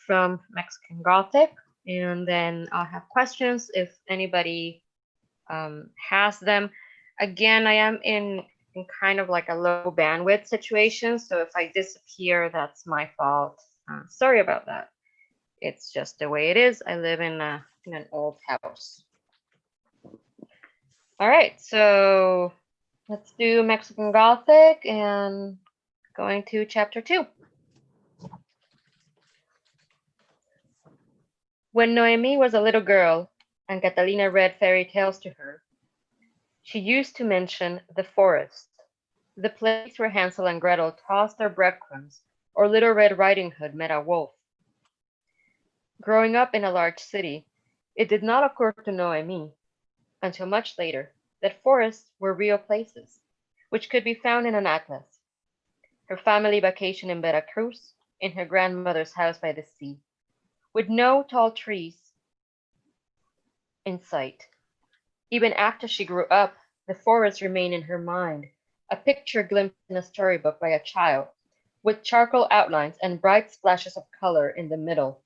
from Mexican Gothic, and then I'll have questions if anybody has them. Again, I am in kind of like a low bandwidth situation, so if I disappear, that's my fault. Sorry about that. It's just the way it is. I live in an old house. All right, so let's do Mexican Gothic and going to chapter 2. When Noemi was a little girl and Catalina read fairy tales to her, she used to mention the forest, the place where Hansel and Gretel tossed their breadcrumbs or Little Red Riding Hood met a wolf. Growing up in a large city, it did not occur to Noemi, until much later, that forests were real places, which could be found in an atlas. Her family vacationed in Veracruz, in her grandmother's house by the sea, with no tall trees in sight. Even after she grew up, the forest remained in her mind, a picture glimpsed in a storybook by a child, with charcoal outlines and bright splashes of color in the middle.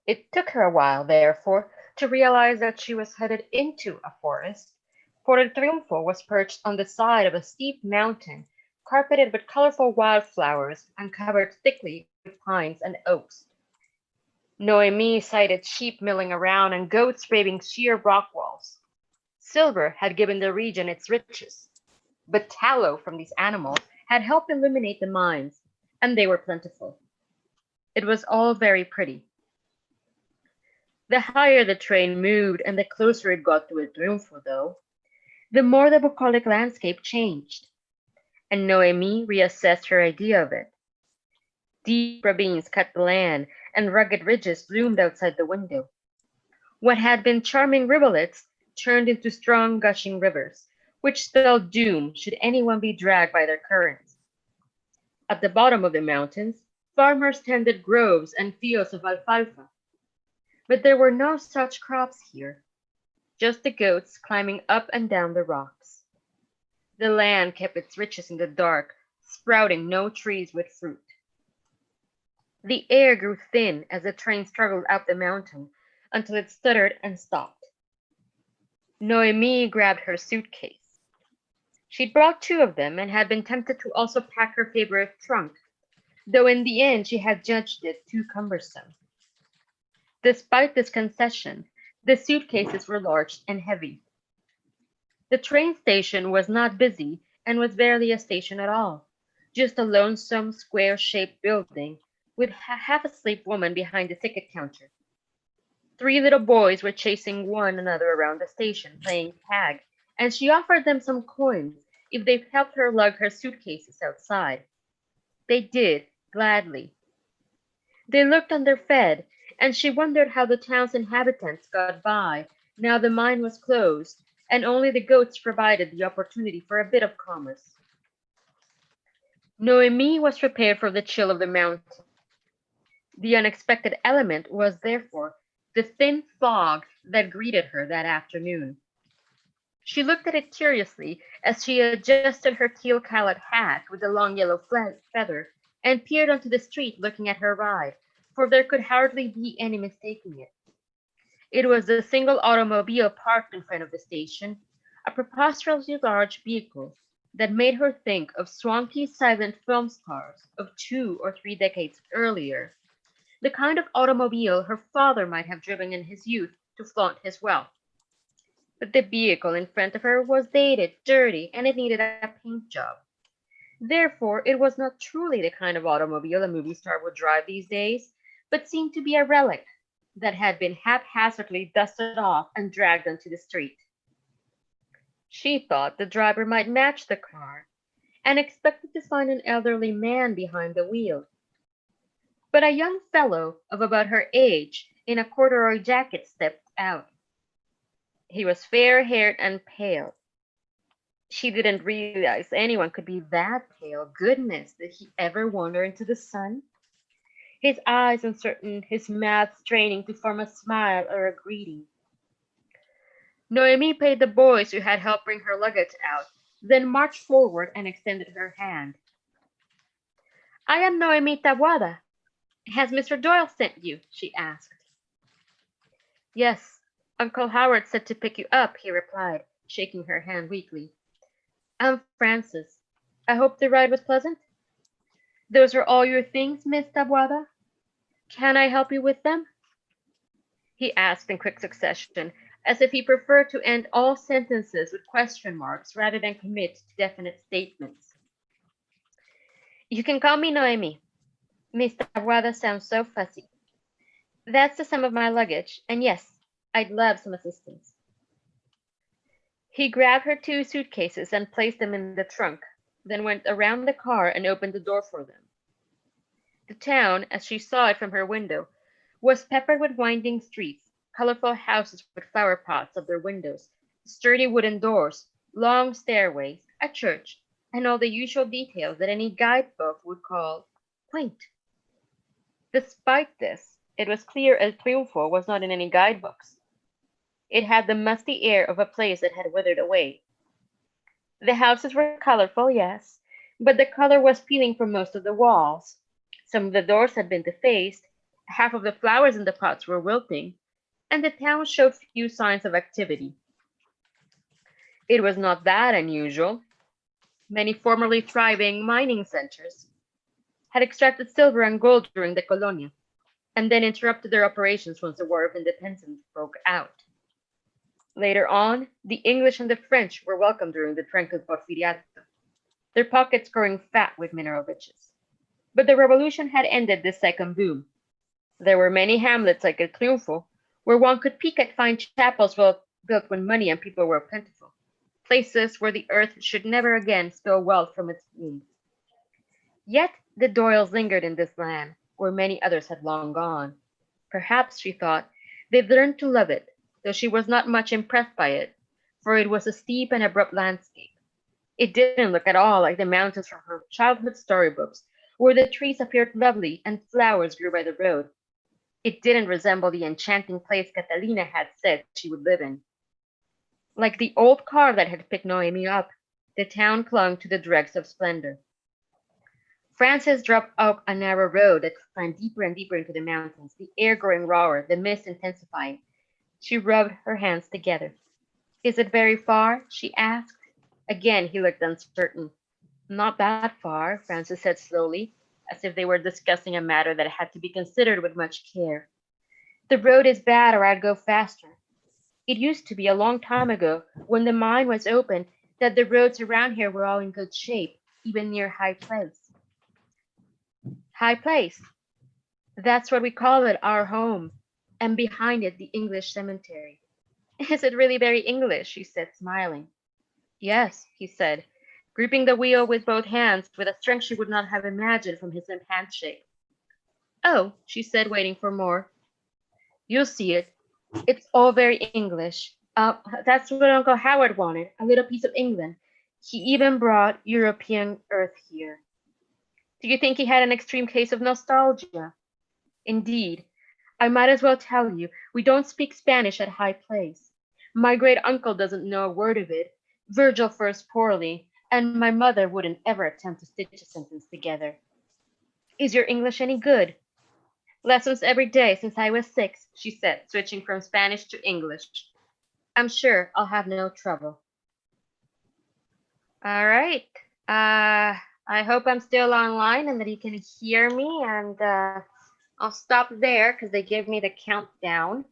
It took her a while, therefore, to realize that she was headed into a forest, for the Triunfo was perched on the side of a steep mountain, carpeted with colorful wildflowers and covered thickly with pines and oaks. Noemi sighted sheep milling around and goats braving sheer rock walls. Silver had given the region its riches, but tallow from these animals had helped illuminate the mines, and they were plentiful. It was all very pretty. The higher the train moved and the closer it got to El Triunfo, though, the more the bucolic landscape changed, and Noemi reassessed her idea of it. Deep ravines cut the land, and rugged ridges loomed outside the window. What had been charming rivulets turned into strong gushing rivers, which spelled doom should anyone be dragged by their currents. At the bottom of the mountains, farmers tended groves and fields of alfalfa, but there were no such crops here, just the goats climbing up and down the rocks. The land kept its riches in the dark, sprouting no trees with fruit. The air grew thin as the train struggled up the mountain until it stuttered and stopped. Noemi grabbed her suitcase. She'd brought two of them and had been tempted to also pack her favorite trunk, though in the end she had judged it too cumbersome. Despite this concession, the suitcases were large and heavy. The train station was not busy and was barely a station at all, just a lonesome, square-shaped building with a half-asleep woman behind the ticket counter. Three little boys were chasing one another around the station, playing tag, and she offered them some coins if they helped her lug her suitcases outside. They did, gladly. They looked underfed, and she wondered how the town's inhabitants got by now the mine was closed, and only the goats provided the opportunity for a bit of commerce. Noemi was prepared for the chill of the mountain. The unexpected element was, therefore, the thin fog that greeted her that afternoon. She looked at it curiously as she adjusted her teal-colored hat with the long yellow feather and peered onto the street looking at her ride, for there could hardly be any mistaking it. It was the single automobile parked in front of the station, a preposterously large vehicle that made her think of swanky silent film stars of 2 or 3 decades earlier, the kind of automobile her father might have driven in his youth to flaunt his wealth. But the vehicle in front of her was dated, dirty, and it needed a paint job. Therefore, it was not truly the kind of automobile a movie star would drive these days, but seemed to be a relic that had been haphazardly dusted off and dragged onto the street. She thought the driver might match the car, and expected to find an elderly man behind the wheel. But a young fellow of about her age in a corduroy jacket stepped out. He was fair-haired and pale. She didn't realize anyone could be that pale. Goodness, did he ever wander into the sun? His eyes uncertain, his mouth straining to form a smile or a greeting. Noemi paid the boys who had helped bring her luggage out, then marched forward and extended her hand. I am Noemi Tabuada. Has Mr. Doyle sent you? She asked. Yes, Uncle Howard said to pick you up, he replied, shaking her hand weakly. I'm Francis. I hope the ride was pleasant. Those are all your things, Miss Tabuada? Can I help you with them? He asked in quick succession, as if he preferred to end all sentences with question marks rather than commit to definite statements. You can call me Noemi. Miss Tabuada sounds so fussy. That's the sum of my luggage, and yes, I'd love some assistance. He grabbed her two suitcases and placed them in the trunk, then went around the car and opened the door for them. The town, as she saw it from her window, was peppered with winding streets, colorful houses with flower pots at their windows, sturdy wooden doors, long stairways, a church, and all the usual details that any guidebook would call quaint. Despite this, it was clear El Triunfo was not in any guidebooks. It had the musty air of a place that had withered away. The houses were colorful, yes, but the color was peeling from most of the walls. Some of the doors had been defaced, half of the flowers in the pots were wilting, and the town showed few signs of activity. It was not that unusual. Many formerly thriving mining centers had extracted silver and gold during the Colonia, and then interrupted their operations once the War of Independence broke out. Later on, the English and the French were welcome during the tranquil Porfiriato, their pockets growing fat with mineral riches. But the revolution had ended this second boom. There were many hamlets like El Triunfo, where one could peek at fine chapels built when money and people were plentiful, places where the earth should never again spill wealth from its womb. Yet the Doyles lingered in this land, where many others had long gone. Perhaps, she thought, they'd learned to love it, though she was not much impressed by it, for it was a steep and abrupt landscape. It didn't look at all like the mountains from her childhood storybooks, where the trees appeared lovely and flowers grew by the road. It didn't resemble the enchanting place Catalina had said she would live in. Like the old car that had picked Noemi up, the town clung to the dregs of splendor. Frances dropped up a narrow road that climbed deeper and deeper into the mountains, the air growing rawer, the mist intensifying. She rubbed her hands together. Is it very far? She asked. Again he looked uncertain. Not that far, Frances said slowly, as if they were discussing a matter that had to be considered with much care. The road is bad or I'd go faster. It used to be a long time ago, when the mine was open, that the roads around here were all in good shape, even near High Place. High Place. That's what we call it, our home. And behind it, the English cemetery. Is it really very English? She said, smiling. Yes, he said, gripping the wheel with both hands with a strength she would not have imagined from his handshake. Oh, she said, waiting for more. You'll see it. It's all very English. That's what Uncle Howard wanted, a little piece of England. He even brought European earth here. Do you think he had an extreme case of nostalgia? Indeed. I might as well tell you, we don't speak Spanish at High Place. My great uncle doesn't know a word of it. Virgil first poorly, and my mother wouldn't ever attempt to stitch a sentence together. Is your English any good? Lessons every day since I was 6, she said, switching from Spanish to English. I'm sure I'll have no trouble. All right. I hope I'm still online and that you can hear me, and I'll stop there because they give me the countdown.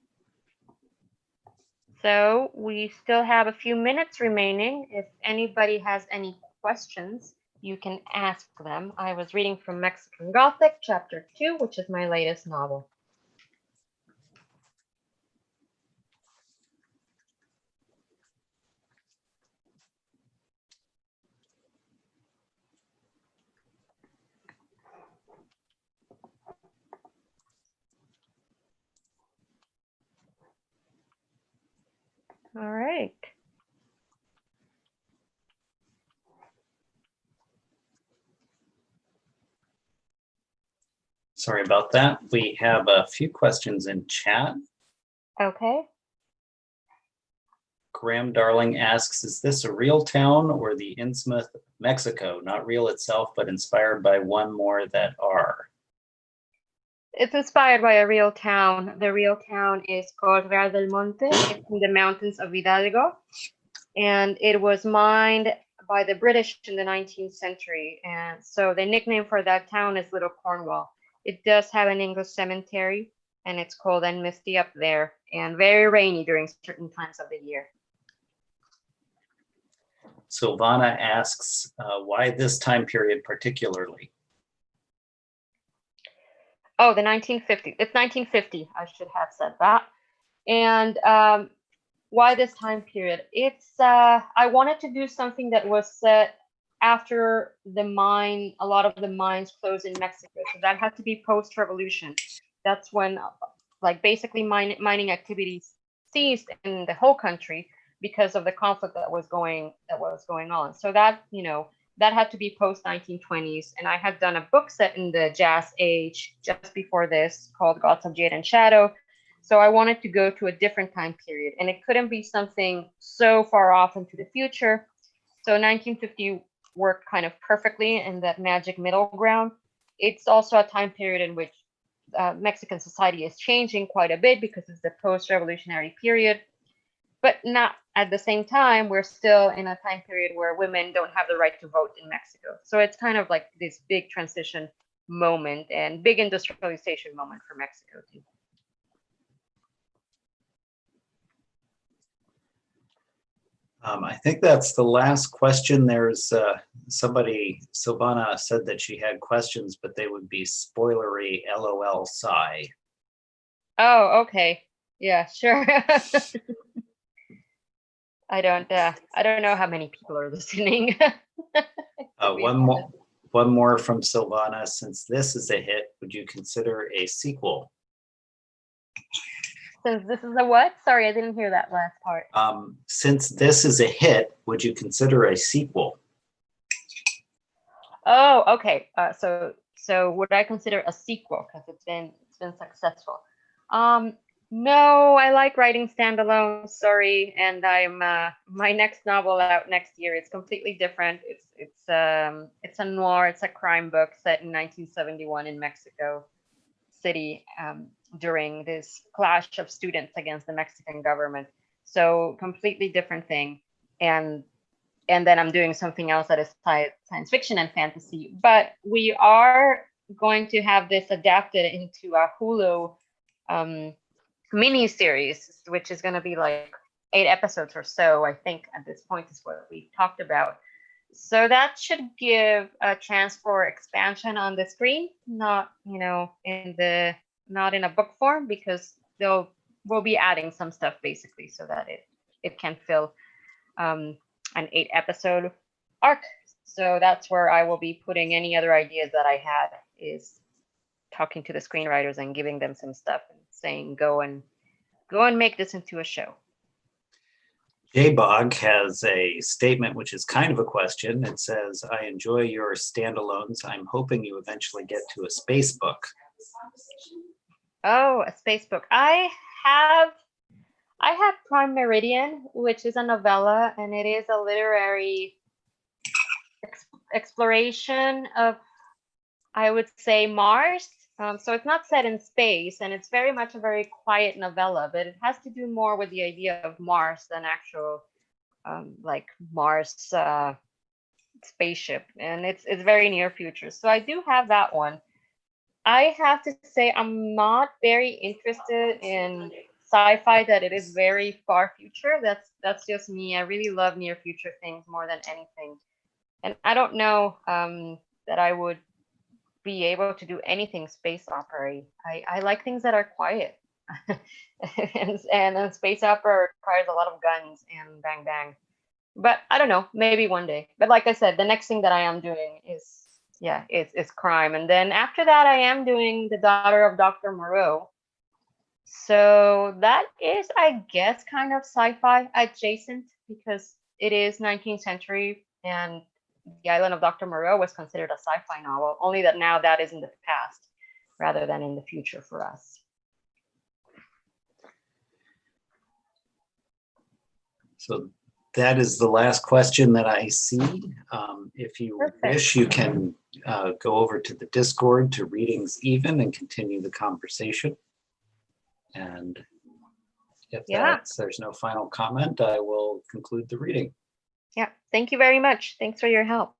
So we still have a few minutes remaining. If anybody has any questions, you can ask them. I was reading from Mexican Gothic, chapter 2, which is my latest novel. All right. Sorry about that. We have a few questions in chat. Okay. Graham Darling asks, is this a real town or the Innsmouth, Mexico? Not real itself, but inspired by one more that are. It's inspired by a real town. The real town is called Real del Monte. It's in the mountains of Hidalgo, and it was mined by the British in the 19th century. And so the nickname for that town is Little Cornwall. It does have an English cemetery, and it's cold and misty up there, and very rainy during certain times of the year. Silvana asks, why this time period particularly? Oh, the 1950. It's 1950. I should have said that. And why this time period? It's I wanted to do something that was set after a lot of the mines closed in Mexico. So that had to be post-revolution. That's when like basically mining activities ceased in the whole country because of the conflict that was going on. So that, that had to be post 1920s. And I had done a book set in the Jazz age just before this called Gods of Jade and Shadow. So I wanted to go to a different time period, and it couldn't be something so far off into the future. So 1950 worked kind of perfectly in that magic middle ground. It's also a time period in which Mexican society is changing quite a bit because it's the post-revolutionary period. But not at the same time, we're still in a time period where women don't have the right to vote in Mexico. So it's kind of like this big transition moment and big industrialization moment for Mexico too. I think that's the last question. There's somebody, Silvana said that she had questions, but they would be spoilery, LOL, sigh. Oh, okay. Yeah, sure. I don't know how many people are listening. One more from Silvana. Since this is a hit, would you consider a sequel? Since this is a what? Sorry, I didn't hear that last part. Since this is a hit, would you consider a sequel? Oh, okay. So would I consider a sequel because it's been successful? No, I like writing standalone. Sorry, and I'm my next novel out next year. It's completely different. It's a noir. It's a crime book set in 1971 in Mexico City during this clash of students against the Mexican government. So completely different thing. And then I'm doing something else that is science fiction and fantasy. But we are going to have this adapted into a Hulu mini series, which is going to be like 8 episodes or so, I think at this point is what we talked about. So that should give a chance for expansion on the screen, not not in a book form, because we'll be adding some stuff basically so that it can fill an 8 episode arc. So that's where I will be putting any other ideas that I had, is talking to the screenwriters and giving them some stuff and saying, go and make this into a show. J-Bog has a statement, which is kind of a question. It says, I enjoy your standalones. I'm hoping you eventually get to a space book. Oh, a space book. I have Prime Meridian, which is a novella, and it is a literary exploration of, I would say, Mars. So it's not set in space, and it's very much a very quiet novella, but it has to do more with the idea of Mars than actual like Mars spaceship, and it's very near future. So I do have that one. I have to say I'm not very interested in sci-fi that it is very far future. That's just me. I really love near future things more than anything, and I don't know that I would be able to do anything space opera. I like things that are quiet. and space opera requires a lot of guns and bang bang. But I don't know, maybe one day. But like I said, the next thing that I am doing is crime. And then after that, I am doing The Daughter of Dr. Moreau. So that is, I guess, kind of sci-fi adjacent, because it is 19th century, and The Island of Dr. Moreau was considered a sci-fi novel, only that now that is in the past rather than in the future for us. So That is the last question that I see. If you Perfect. wish, you can go over to the Discord to Readings Even and continue the conversation. And if Yeah. there's no final comment, I will conclude the reading. Yeah. Thank you very much. Thanks for your help.